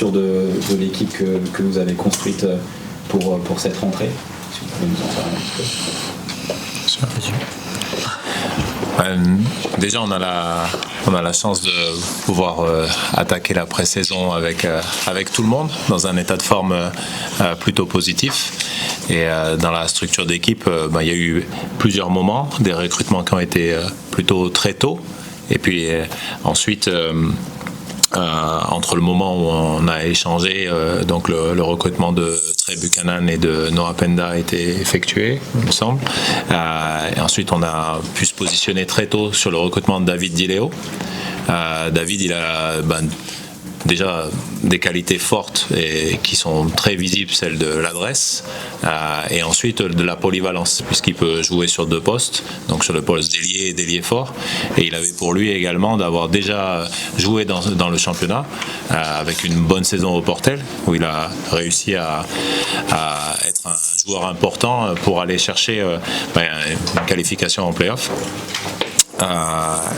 structure de l'équipe que vous avez construite pour cette rentrée. Si vous pouvez nous en parler un petit peu. Déjà, on a la chance de pouvoir attaquer la pré-saison avec tout le monde dans un état de forme plutôt positif. Et dans la structure d'équipe, il y a eu plusieurs moments, des recrutements qui ont été plutôt très tôt. Et puis ensuite, entre le moment où on a échangé, donc le recrutement de Trey Buchanan et de Noah Penda a été effectué, il me semble. Et ensuite, on a pu se positionner très tôt sur le recrutement de David Dileo. David, il a déjà des qualités fortes et qui sont très visibles, celles de l'adresse, et ensuite de la polyvalence, puisqu'il peut jouer sur 2 postes, donc sur le poste d'ailier et d'ailier fort. Et il avait pour lui également d'avoir déjà joué dans le championnat, avec une bonne saison au Portel, où il a réussi à être un joueur important pour aller chercher une qualification en play-off.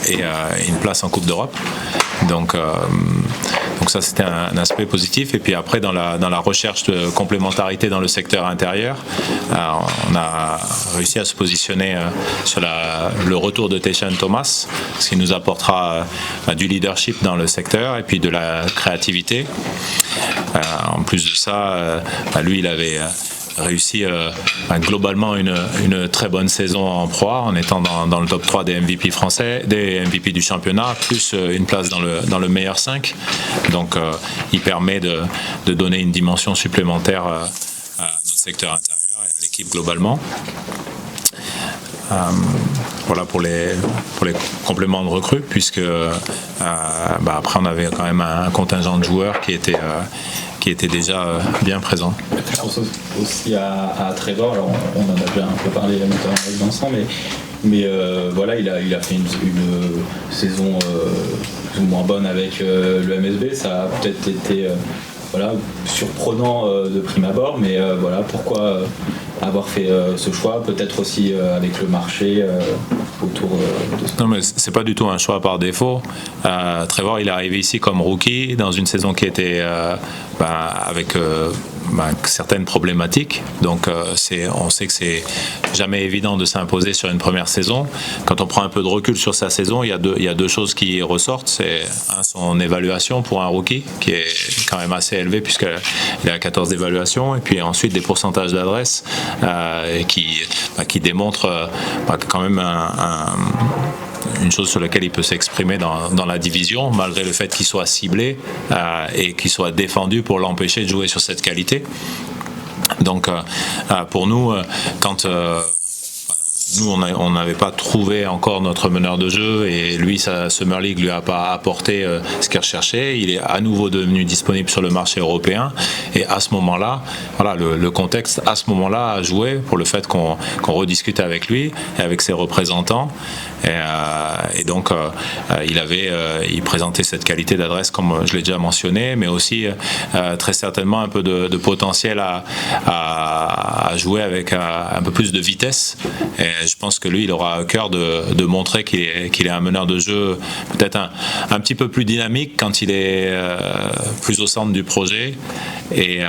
Et une place en Coupe d'Europe. Donc ça, c'était un aspect positif. Et puis après, dans la recherche de complémentarité dans le secteur intérieur, on a réussi à se positionner sur le retour de Tayshaun Thomas, ce qui nous apportera du leadership dans le secteur et puis de la créativité. En plus de ça, lui, il avait réussi globalement une très bonne saison en proie, en étant dans le top 3 des MVP français, des MVP du championnat, plus une place dans le meilleur 5. Donc il permet de donner une dimension supplémentaire à notre secteur intérieur et à l'équipe globalement. Voilà pour les compléments de recrues, puisque après on avait quand même un contingent de joueurs qui était déjà bien présent. Je pense aussi à Trevor, alors on en a déjà un peu parlé notamment avec Vincent, mais voilà, il a fait une saison plus ou moins bonne avec le MSB. Ça a peut-être été surprenant de prime abord, mais voilà, pourquoi avoir fait ce choix, peut-être aussi avec le marché autour de ça. Non, mais c'est pas du tout un choix par défaut. Trevor, il est arrivé ici comme rookie dans une saison qui était avec certaines problématiques. Donc on sait que c'est jamais évident de s'imposer sur une première saison. Quand on prend un peu de recul sur sa saison, il y a deux choses qui ressortent. C'est son évaluation pour un rookie, qui est quand même assez élevé puisqu'il a 14 d'évaluation, et puis ensuite des pourcentages d'adresse qui démontrent quand même une chose sur laquelle il peut s'exprimer dans la division, malgré le fait qu'il soit ciblé et qu'il soit défendu pour l'empêcher de jouer sur cette qualité. Donc pour nous, quand nous, on n'avait pas trouvé encore notre meneur de jeu, et lui, sa Summer League lui a pas apporté ce qu'il recherchait. Il est à nouveau devenu disponible sur le marché européen, et à ce moment-là, voilà, le contexte à ce moment-là a joué pour le fait qu'on rediscute avec lui et avec ses représentants, et donc il présentait cette qualité d'adresse comme je l'ai déjà mentionné, mais aussi très certainement un peu de potentiel à jouer avec un peu plus de vitesse. Et je pense que lui, il aura à cœur de montrer qu'il est un meneur de jeu peut-être un petit peu plus dynamique quand il est plus au centre du projet. Et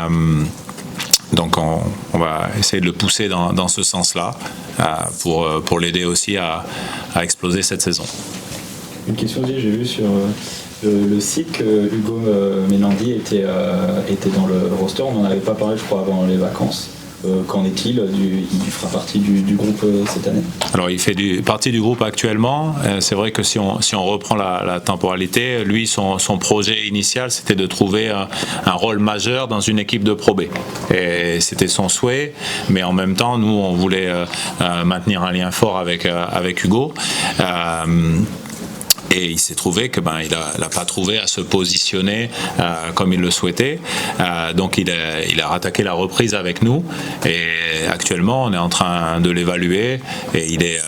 donc on va essayer de le pousser dans ce sens-là pour l'aider aussi à exploser cette saison. Une question aussi, j'ai vu sur le site que Hugo Menandi était dans le roster. On n'en avait pas parlé, je crois, avant les vacances. Qu'en est-il il fera partie du groupe cette année? Alors il fait partie du groupe actuellement. C'est vrai que si on reprend la temporalité, lui son projet initial c'était de trouver un rôle majeur dans une équipe de Pro B. Et c'était son souhait, mais en même temps nous on voulait maintenir un lien fort avec Hugo. Et il s'est trouvé que il a pas trouvé à se positionner comme il le souhaitait. Donc il a rattaqué la reprise avec nous, et actuellement on est en train de l'évaluer, et il est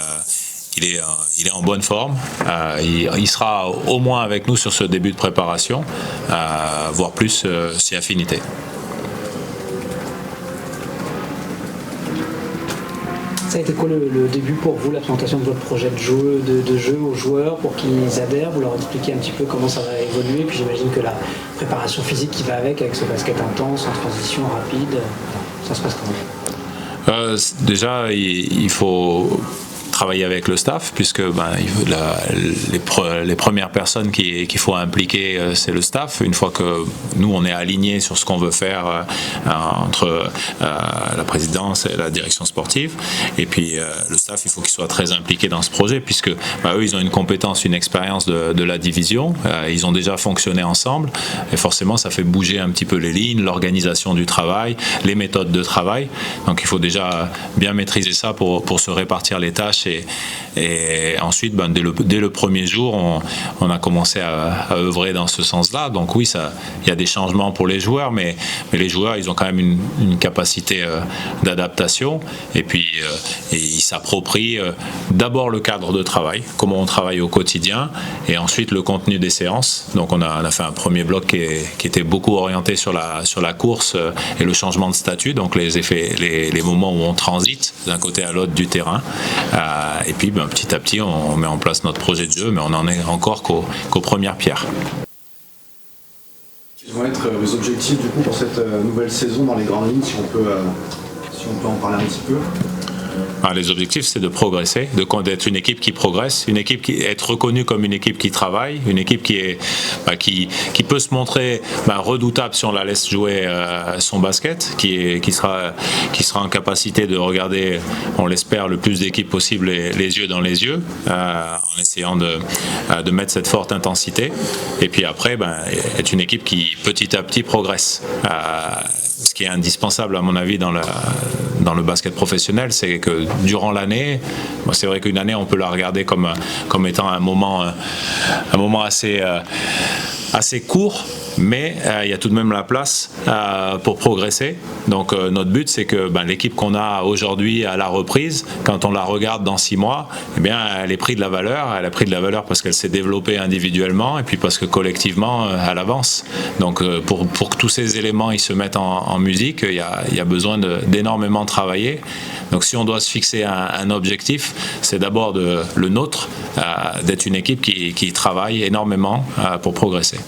en bonne forme. Il sera au moins avec nous sur ce début de préparation, voire plus si affinité. Ça a été quoi le début pour vous, la présentation de votre projet de jeu aux joueurs pour qu'ils adhèrent? Vous leur expliquez un petit peu comment ça va évoluer, puis j'imagine que la préparation physique qui va avec ce basket intense, en transition rapide, ça se passe comment? Déjà, il faut travailler avec le staff, puisque les premières personnes qu'il faut impliquer, c'est le staff. Une fois que nous, on est alignés sur ce qu'on veut faire entre la présidence et la direction sportive, et puis le staff, il faut qu'il soit très impliqué dans ce projet, puisque eux, ils ont une compétence, une expérience de la division, ils ont déjà fonctionné ensemble, et forcément, ça fait bouger un petit peu les lignes, l'organisation du travail, les méthodes de travail. Donc, il faut déjà bien maîtriser ça pour se répartir les tâches. Et ensuite, dès le premier jour, on a commencé à œuvrer dans ce sens-là. Donc oui, il y a des changements pour les joueurs, mais les joueurs, ils ont quand même une capacité d'adaptation. Et puis, ils s'approprient d'abord le cadre de travail, comment on travaille au quotidien, et ensuite le contenu des séances. Donc on a fait un premier bloc qui était beaucoup orienté sur la course et le changement de statut, donc les effets, les moments où on transite d'un côté à l'autre du terrain. Et puis petit à petit on met en place notre projet de jeu, mais on n'en est encore qu'aux premières pierres. Quels vont être les objectifs du coup pour cette nouvelle saison dans les grandes lignes, si on peut en parler un petit peu? Les objectifs, c'est de progresser, d'être une équipe qui progresse, une équipe qui être reconnue comme une équipe qui travaille, une équipe qui peut se montrer redoutable si on la laisse jouer son basket, qui sera en capacité de regarder, on l'espère, le plus d'équipes possible les yeux dans les yeux, en essayant de mettre cette forte intensité. Et puis après, être une équipe qui petit à petit progresse. Ce qui est indispensable à mon avis dans le basket professionnel, c'est que durant l'année, c'est vrai qu'une année on peut la regarder comme étant un moment assez court, mais il y a tout de même la place pour progresser. Donc notre but, c'est que l'équipe qu'on a aujourd'hui à la reprise, quand on la regarde dans 6 mois, elle a pris de la valeur. Elle a pris de la valeur parce qu'elle s'est développée individuellement et puis parce que collectivement, elle avance. Donc pour que tous ces éléments ils se mettent en musique, il y a besoin d'énormément travailler. Donc si on doit se fixer un objectif, c'est d'abord le nôtre, d'être une équipe qui travaille énormément pour progresser.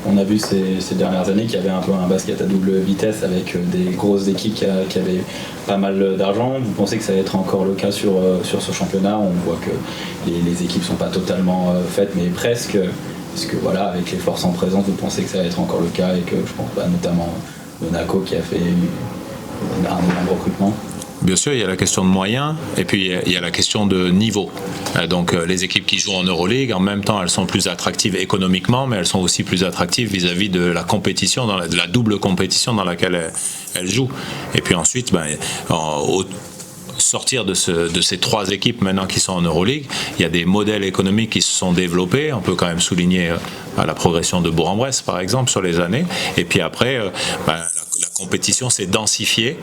On a vu ces dernières années qu'il y avait un peu un basket à double vitesse avec des grosses équipes qui avaient pas mal d'argent. Vous pensez que ça va être encore le cas sur ce championnat? On voit que les équipes ne sont pas totalement faites, mais presque. Est-ce que avec les forces en présence, vous pensez que ça va être encore le cas et que je pense notamment Monaco qui a fait un énorme recrutement? Bien sûr, il y a la question de moyens et puis il y a la question de niveau. Donc les équipes qui jouent en Euroleague, en même temps, elles sont plus attractives économiquement, mais elles sont aussi plus attractives vis-à-vis de la compétition, de la double compétition dans laquelle elles jouent. Et puis ensuite, au sortir de ces 3 équipes maintenant qui sont en Euroleague, il y a des modèles économiques qui se sont développés. On peut quand même souligner la progression de Bourg-en-Bresse, par exemple, sur les années. Et puis après, la compétition s'est densifiée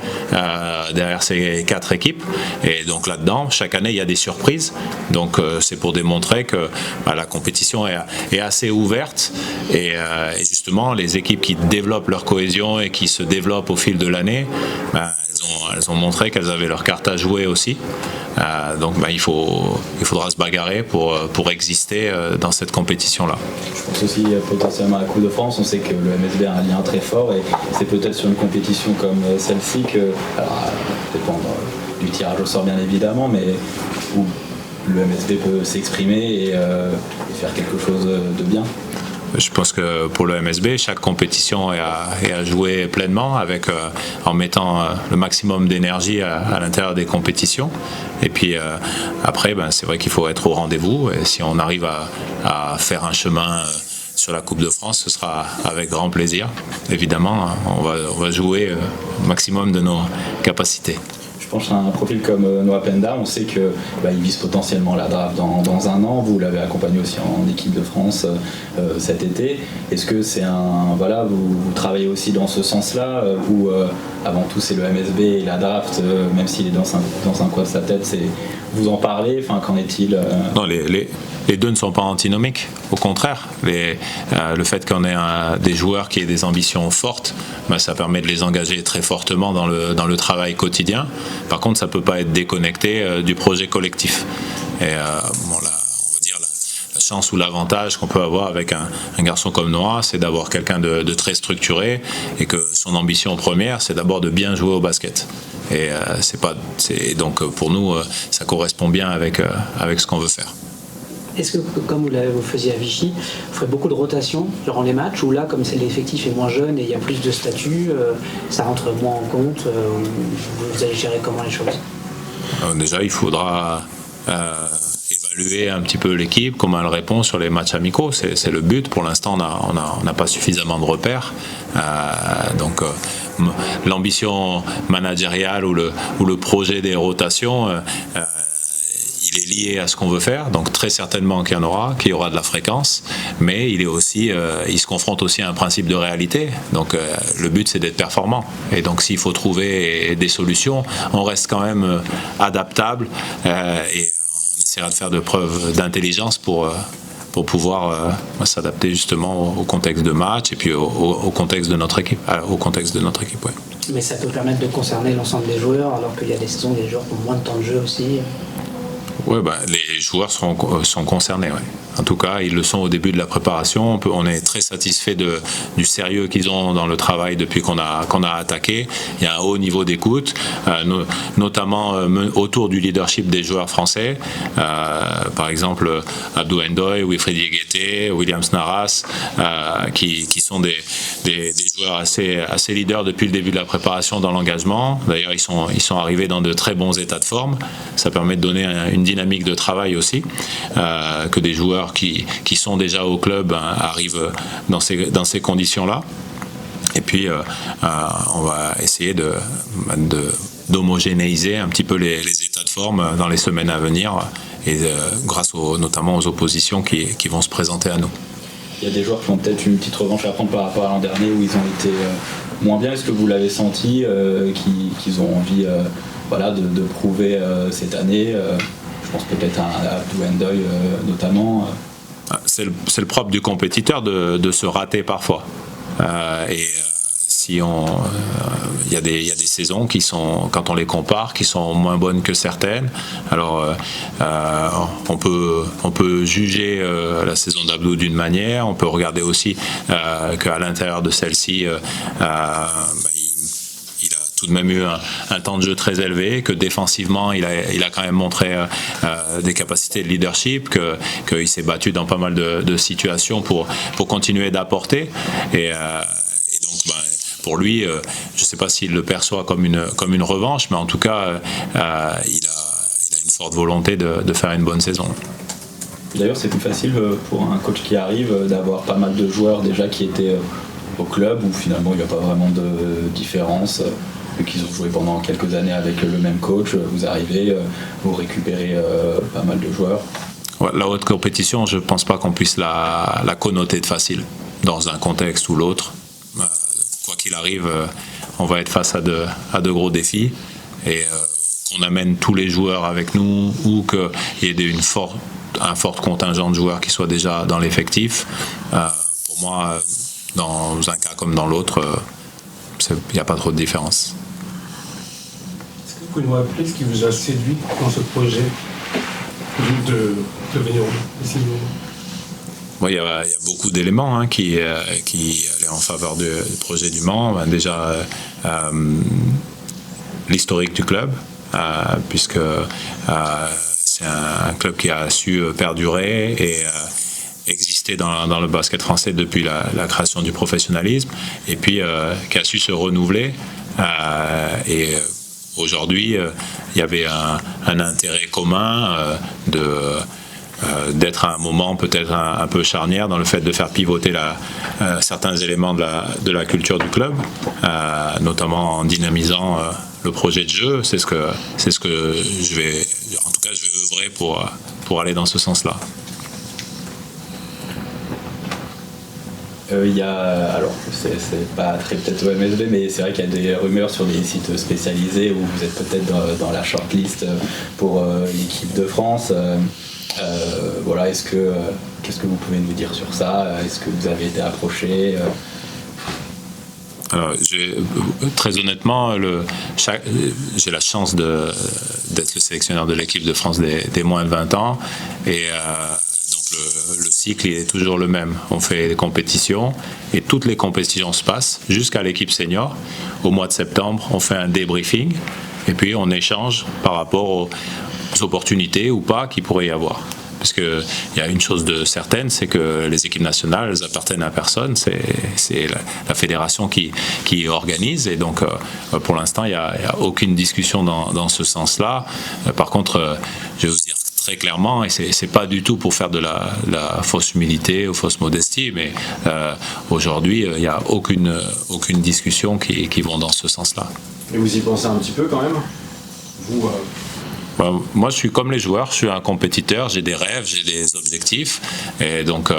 derrière ces 4 équipes. Et donc là-dedans, chaque année, il y a des surprises. Donc c'est pour démontrer que la compétition est assez ouverte. Et justement, les équipes qui développent leur cohésion et qui se développent au fil de l'année, elles ont montré qu'elles avaient leur carte à jouer aussi. Donc il faudra se bagarrer pour exister dans cette compétition-là. Je pense aussi potentiellement à la Coupe de France. On sait que le MSB a un lien très fort et c'est peut-être sur une compétition comme celle-ci que, alors dépendre du tirage au sort bien évidemment, mais où le MSB peut s'exprimer et faire quelque chose de bien. Je pense que pour le MSB, chaque compétition est à jouer pleinement en mettant le maximum d'énergie à l'intérieur des compétitions. Et puis après, c'est vrai qu'il faut être au rendez-vous. Et si on arrive à faire un chemin sur la Coupe de France, ce sera avec grand plaisir. Évidemment, on va jouer au maximum de nos capacités. Je pense à un profil comme Noah Penda, on sait qu'il vise potentiellement la draft dans 1 an. Vous l'avez accompagné aussi en équipe de France cet été. Est-ce que c'est vous travaillez aussi dans ce sens-là ou avant tout c'est le MSB et la draft, même s'il est dans un coin de sa tête, vous en parlez, qu'en est-il Non, les deux ne sont pas antinomiques, au contraire. Le fait qu'on ait des joueurs qui aient des ambitions fortes, ça permet de les engager très fortement dans le travail quotidien. Par contre, ça ne peut pas être déconnecté du projet collectif. Et on va dire la chance ou l'avantage qu'on peut avoir avec un garçon comme Noah, c'est d'avoir quelqu'un de très structuré et que son ambition première, c'est d'abord de bien jouer au basket. Et donc pour nous, ça correspond bien avec ce qu'on veut faire. Est-ce que, comme vous faisiez à Vichy, vous ferez beaucoup de rotation durant les matchs, ou là, comme l'effectif est moins jeune et il y a plus de statuts, ça rentre moins en compte, vous allez gérer comment les choses? Déjà, il faudra évaluer un petit peu l'équipe, comment elle répond sur les matchs amicaux. C'est le but. Pour l'instant, on n'a pas suffisamment de repères. Donc, l'ambition managériale ou le projet des rotations, il est lié à ce qu'on veut faire, donc très certainement qu'il y aura de la fréquence, mais il se confronte aussi à un principe de réalité. Donc le but, c'est d'être performant. Et donc s'il faut trouver des solutions, on reste quand même adaptable et on essaiera de faire de preuves d'intelligence pour pouvoir s'adapter justement au contexte de match et puis au contexte de notre équipe, ouais. Mais ça peut permettre de concerner l'ensemble des joueurs, alors qu'il y a des saisons, des joueurs qui ont moins de temps de jeu aussi. Oui, les joueurs sont concernés. Ouais. En tout cas, ils le sont au début de la préparation. On est très satisfait du sérieux qu'ils ont dans le travail depuis qu'on a attaqué. Il y a un haut niveau d'écoute, notamment autour du leadership des joueurs français. Par exemple, Abdou Ndoye, Wilfried Yeguete, Williams Naras, qui sont des joueurs assez leaders depuis le début de la préparation dans l'engagement. D'ailleurs, ils sont arrivés dans de très bons états de forme. Ça permet de donner une dynamique de travail aussi, que des joueurs qui sont déjà au club arrivent dans ces conditions-là. Et puis, on va essayer d'homogénéiser un petit peu les états de forme dans les semaines à venir, et grâce notamment aux oppositions qui vont se présenter à nous. Il y a des joueurs qui ont peut-être une petite revanche à prendre par rapport à l'an dernier où ils ont été moins bien. Est-ce que vous l'avez senti, qu'ils ont envie de prouver cette année je pense peut-être à Abdou Ndoye notamment. C'est le propre du compétiteur de se rater parfois. Il y a des saisons qui sont, quand on les compare, qui sont moins bonnes que certaines. Alors on peut juger la saison d'Abdou d'une manière, on peut regarder aussi qu'à l'intérieur de celle-ci il a tout de même eu un temps de jeu très élevé, que défensivement il a quand même montré des capacités de leadership, qu'il s'est battu dans pas mal de situations pour continuer d'apporter, et donc pour lui, je ne sais pas s'il le perçoit comme une revanche, mais en tout cas il a une forte volonté de faire une bonne saison. D'ailleurs, c'est plus facile pour un coach qui arrive d'avoir pas mal de joueurs déjà qui étaient au club, où finalement il n'y a pas vraiment de différence, vu qu'ils ont joué pendant quelques années avec le même coach. Vous arrivez, vous récupérez pas mal de joueurs. Ouais, la haute compétition, je ne pense pas qu'on puisse la connoter de facile dans un contexte ou l'autre. Quoi qu'il arrive, on va être face à de gros défis, et qu'on amène tous les joueurs avec nous, ou qu'il y ait un fort contingent de joueurs qui soient déjà dans l'effectif. Pour moi, dans un cas comme dans l'autre, il n'y a pas trop de différence. Est-ce que vous pouvez nous rappeler ce qui vous a séduit dans ce projet de venir ici? Bon, il y a beaucoup d'éléments qui allaient en faveur du projet du Mans. Déjà, l'historique du club, puisque c'est un club qui a su perdurer et exister dans le basket français depuis la création du professionnalisme, et puis qui a su se renouveler. Et aujourd'hui, il y avait un intérêt commun d'être à un moment peut-être un peu charnière dans le fait de faire pivoter certains éléments de la culture du club, notamment en dynamisant le projet de jeu. C'est ce que je vais œuvrer pour aller dans ce sens-là. Il y a, alors c'est pas très peut-être au MSB, mais c'est vrai qu'il y a des rumeurs sur des sites spécialisés où vous êtes peut-être dans la shortlist pour l'équipe de France. Voilà, qu'est-ce que vous pouvez nous dire sur ça? Est-ce que vous avez été approché? Alors, très honnêtement, j'ai la chance d'être le sélectionneur de l'équipe de France des moins de 20 ans. Et donc le cycle il est toujours le même. On fait des compétitions et toutes les compétitions se passent jusqu'à l'équipe senior. Au mois de septembre, on fait un débriefing et puis on échange par rapport aux opportunités ou pas qu'il pourrait y avoir. Parce qu'il y a une chose de certaine, c'est que les équipes nationales, elles appartiennent à personne, c'est la fédération qui organise, et donc pour l'instant, il n'y a aucune discussion dans ce sens-là. Par contre, je vais vous dire très clairement, et c'est pas du tout pour faire de la fausse humilité ou fausse modestie, mais aujourd'hui, il n'y a aucune discussion qui vont dans ce sens-là. Et vous y pensez un petit peu quand même? Vous Moi, je suis comme les joueurs, je suis un compétiteur, j'ai des rêves, j'ai des objectifs, et donc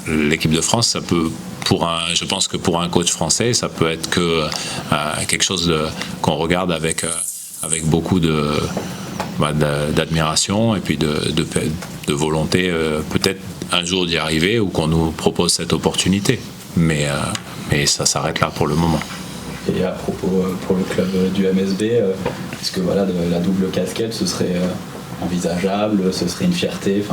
l'équipe de France, ça peut, je pense que pour un coach français, ça peut être que quelque chose qu'on regarde avec beaucoup d'admiration et puis de volonté, peut-être un jour d'y arriver ou qu'on nous propose cette opportunité, mais ça s'arrête là pour le moment. Et à propos pour le club du MSB, est-ce que voilà, la double casquette, ce serait envisageable, ce serait une fierté,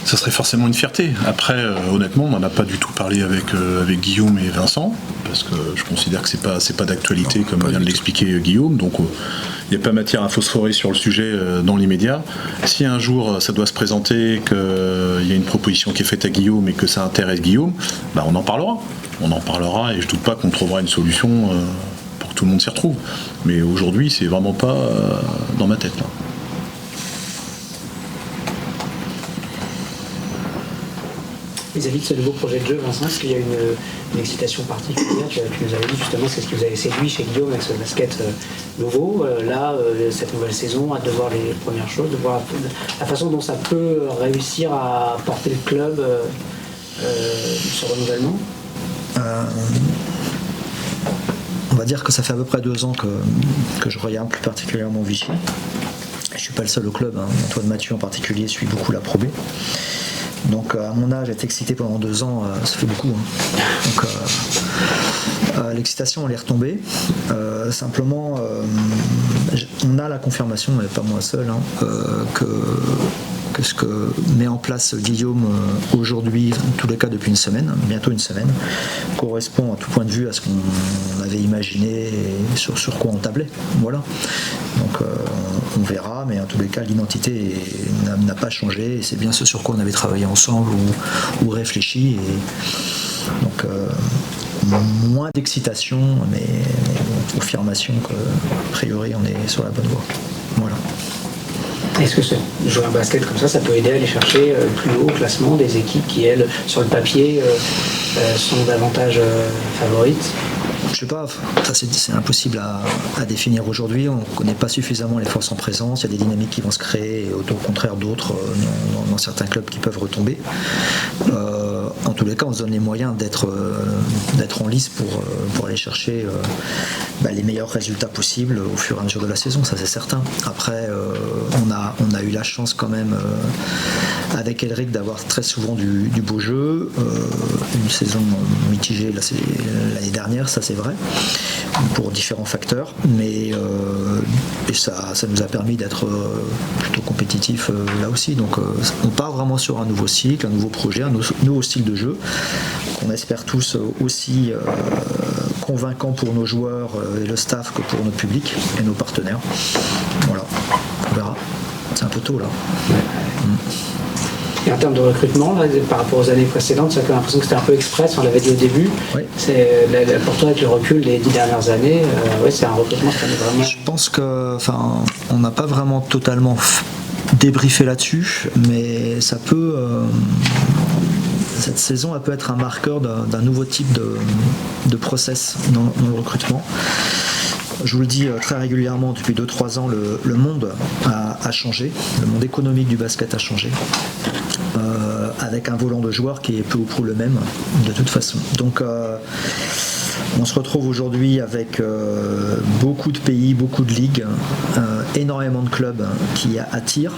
Ça serait forcément une fierté. Après, honnêtement, on n'en a pas du tout parlé avec Guillaume et Vincent, parce que je considère que c'est pas d'actualité, comme vient de l'expliquer Guillaume, donc il n'y a pas matière à phosphorer sur le sujet dans l'immédiat. Si un jour ça doit se présenter, qu'il y a une proposition qui est faite à Guillaume et que ça intéresse Guillaume, bah on en parlera. On en parlera et je doute pas qu'on trouvera une solution pour que tout le monde s'y retrouve. Mais aujourd'hui, c'est vraiment pas dans ma tête, là. Vis-à-vis de ce nouveau projet de jeu, Vincent, est-ce qu'il y a une excitation particulière? Tu nous avais dit justement, c'est ce qui vous avait séduit chez Guillaume avec ce basket nouveau. Cette nouvelle saison, hâte de voir les premières choses, de voir la façon dont ça peut réussir à porter le club, ce renouvellement. On va dire que ça fait à peu près 2 ans que je regarde plus particulièrement Vichy. Je ne suis pas le seul au club, hein. Antoine Mathieu en particulier suit beaucoup la Pro B. Donc à mon âge, être excité pendant 2 ans, ça fait beaucoup, hein. Donc l'excitation elle est retombée. Simplement, on a la confirmation, mais pas moi seul, hein, que ce que met en place Guillaume aujourd'hui, en tous les cas depuis une semaine, bientôt une semaine, correspond à tout point de vue à ce qu'on avait imaginé et sur quoi on tablait. Voilà. Donc on verra, mais en tous les cas l'identité n'a pas changé et c'est bien ce sur quoi on avait travaillé ensemble ou réfléchi. Et donc moins d'excitation, mais confirmation qu'a priori on est sur la bonne voie. Voilà. Est-ce que jouer un basket comme ça peut aider à aller chercher le plus haut classement des équipes qui, elles, sur le papier, sont davantage favorites? Je sais pas, ça c'est impossible à définir aujourd'hui. On ne connaît pas suffisamment les forces en présence. Il y a des dynamiques qui vont se créer et au contraire d'autres dans certains clubs qui peuvent retomber. En tous les cas, on se donne les moyens d'être en lice pour aller chercher les meilleurs résultats possibles au fur et à mesure de la saison, ça c'est certain. Après, on a eu la chance quand même avec Elric d'avoir très souvent du beau jeu. Une saison mitigée l'année dernière, ça c'est vrai, pour différents facteurs, mais ça nous a permis d'être plutôt compétitifs là aussi. Donc on part vraiment sur un nouveau cycle, un nouveau projet, un nouveau style de jeu qu'on espère tous aussi convaincant pour nos joueurs et le staff que pour notre public et nos partenaires. Voilà, on verra. C'est un peu tôt là. Et en termes de recrutement, là, par rapport aux années précédentes, ça a l'impression que c'était un peu express, on l'avait dit au début. Oui. C'est, pour toi, avec le recul des 10 dernières années, c'est un recrutement qui est vraiment... Je pense on n'a pas vraiment totalement débriefé là-dessus, mais ça peut... cette saison, elle peut être un marqueur d'un nouveau type de process dans le recrutement. Je vous le dis très régulièrement, depuis 2-3 ans, le monde a changé, le monde économique du basket a changé. avec un volant de joueurs qui est peu ou prou le même de toute façon. Donc on se retrouve aujourd'hui avec beaucoup de pays, beaucoup de ligues, énormément de clubs qui attirent,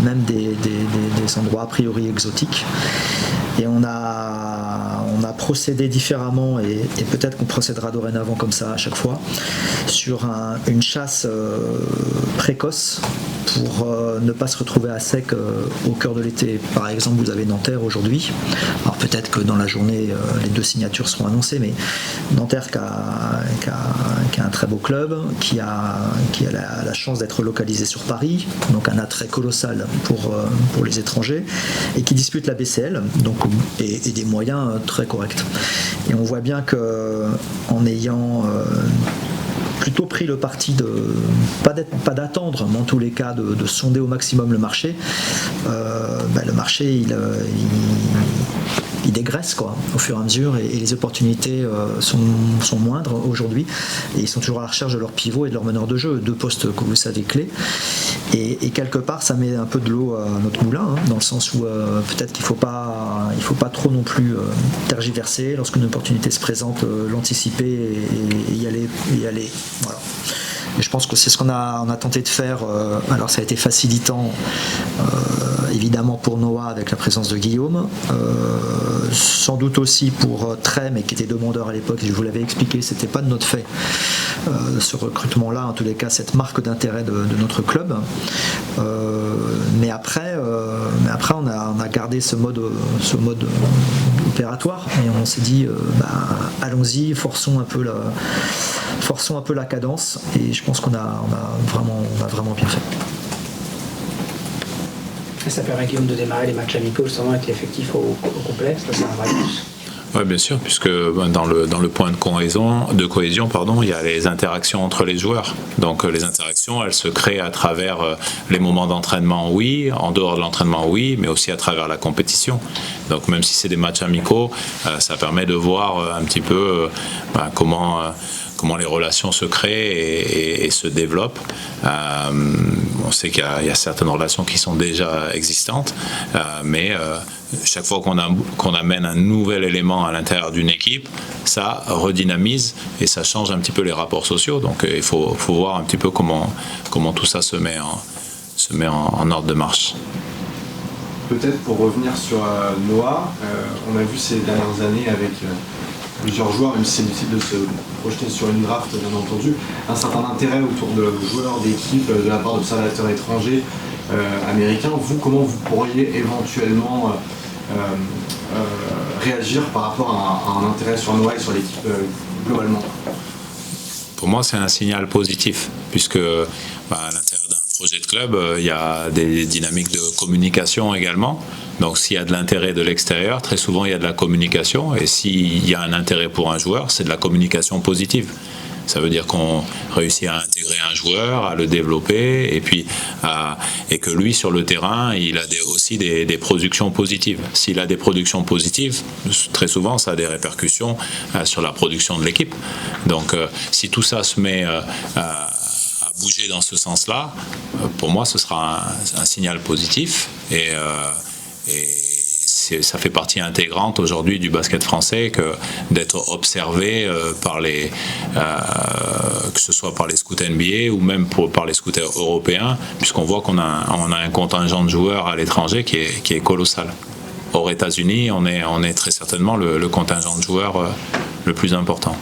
même des endroits a priori exotiques. Et on a procédé différemment et peut-être qu'on procédera dorénavant comme ça à chaque fois sur une chasse précoce pour ne pas se retrouver à sec au cœur de l'été. Par exemple, vous avez Nanterre aujourd'hui. Alors peut-être que dans la journée, les 2 signatures seront annoncées, mais Nanterre qui a un très beau club, qui a la chance d'être localisé sur Paris, donc un attrait colossal pour les étrangers, et qui dispute la BCL, donc, et des moyens très corrects. Et on voit bien qu'en ayant plutôt pris le parti de pas d'attendre, mais en tous les cas de sonder au maximum le marché. Le marché il dégraisse quoi, au fur et à mesure, et les opportunités sont moindres aujourd'hui, et ils sont toujours à la recherche de leur pivot et de leur meneur de jeu, 2 postes que vous savez clés, et quelque part ça met un peu de l'eau à notre moulin, dans le sens où peut-être qu'il faut pas trop non plus tergiverser lorsqu'une opportunité se présente, l'anticiper et y aller. Voilà. Et je pense que c'est ce qu'on a tenté de faire. Alors ça a été facilitant, évidemment pour Noah avec la présence de Guillaume, sans doute aussi pour Trey, mais qui était demandeur à l'époque, je vous l'avais expliqué, c'était pas de notre fait ce recrutement-là, en tous les cas cette marque d'intérêt de notre club. Mais après on a gardé ce mode opératoire, et on s'est dit allons-y, forçons un peu la cadence, et je pense qu'on a vraiment bien fait. Et ça permet Guillaume de démarrer les matchs amicaux justement avec l'effectif au complet, ça c'est un vrai plus. Oui, bien sûr, puisque dans le point de cohésion, il y a les interactions entre les joueurs. Donc les interactions, elles se créent à travers les moments d'entraînement, oui, en dehors de l'entraînement, oui, mais aussi à travers la compétition. Donc même si c'est des matchs amicaux, ça permet de voir un petit peu comment les relations se créent et se développent. On sait qu'il y a certaines relations qui sont déjà existantes, mais chaque fois qu'on amène un nouvel élément à l'intérieur d'une équipe, ça redynamise et ça change un petit peu les rapports sociaux. Donc il faut voir un petit peu comment tout ça se met en ordre de marche. Peut-être pour revenir sur Noah, on a vu ces dernières années avec plusieurs joueurs, même si c'est difficile de se projeter sur une draft bien entendu, un certain intérêt autour de joueurs d'équipe de la part d'observateurs étrangers américains. Vous, comment vous pourriez éventuellement réagir par rapport à un intérêt sur Noah et sur l'équipe globalement? Pour moi, c'est un signal positif, puisque à l'intérieur d'un projet de club, il y a des dynamiques de communication également. Donc s'il y a de l'intérêt de l'extérieur, très souvent il y a de la communication, et s'il y a un intérêt pour un joueur, c'est de la communication positive. Ça veut dire qu'on réussit à intégrer un joueur, à le développer, et puis et que lui sur le terrain, il a aussi des productions positives. S'il a des productions positives, très souvent ça a des répercussions sur la production de l'équipe. Donc si tout ça se met à bouger dans ce sens-là, pour moi ce sera un signal positif, et ça fait partie intégrante aujourd'hui du basket français d'être observé que ce soit par les scouts NBA ou même par les scouts européens, puisqu'on voit qu'on a un contingent de joueurs à l'étranger qui est colossal. Aux États-Unis, on est très certainement le contingent de joueurs le plus important.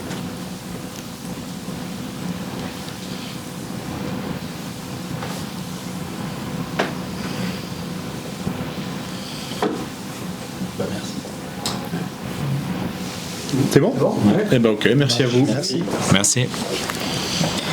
C'est bon ? Eh ben ok, merci à vous. Merci. Merci.